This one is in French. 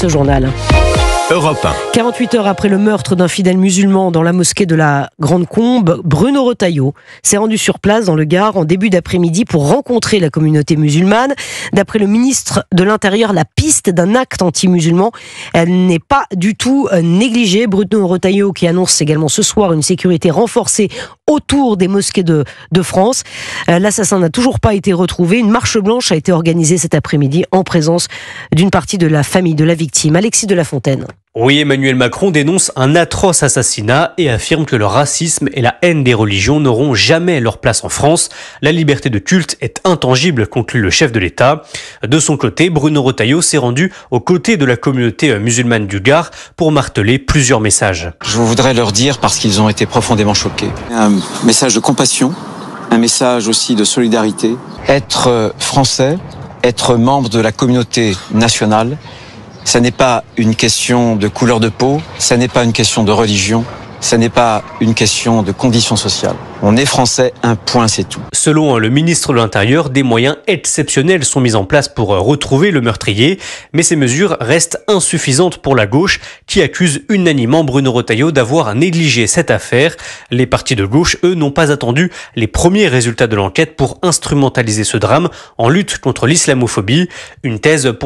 ce journal. Europe 1. 48 heures après le meurtre d'un fidèle musulman dans la mosquée de la Grande Combe, Bruno Retailleau s'est rendu sur place dans le Gard en début d'après-midi pour rencontrer la communauté musulmane. D'après le ministre de l'Intérieur, la piste d'un acte anti-musulman, elle n'est pas du tout négligée. Bruno Retailleau qui annonce également ce soir une sécurité renforcée autour des mosquées de France. L'assassin n'a toujours pas été retrouvé. Une marche blanche a été organisée cet après-midi en présence d'une partie de la famille de la victime. Alexis de la Fontaine. Oui, Emmanuel Macron dénonce un atroce assassinat et affirme que le racisme et la haine des religions n'auront jamais leur place en France. La liberté de culte est intangible, conclut le chef de l'État. De son côté, Bruno Retailleau s'est rendu aux côtés de la communauté musulmane du Gard pour marteler plusieurs messages. Je voudrais leur dire, parce qu'ils ont été profondément choqués, un message de compassion, un message aussi de solidarité. Être français, être membre de la communauté nationale, ça n'est pas une question de couleur de peau, ça n'est pas une question de religion, ça n'est pas une question de condition sociale. On est français, un point, c'est tout. Selon le ministre de l'Intérieur, des moyens exceptionnels sont mis en place pour retrouver le meurtrier, mais ces mesures restent insuffisantes pour la gauche qui accuse unanimement Bruno Retailleau d'avoir négligé cette affaire. Les partis de gauche, eux, n'ont pas attendu les premiers résultats de l'enquête pour instrumentaliser ce drame en lutte contre l'islamophobie, une thèse pour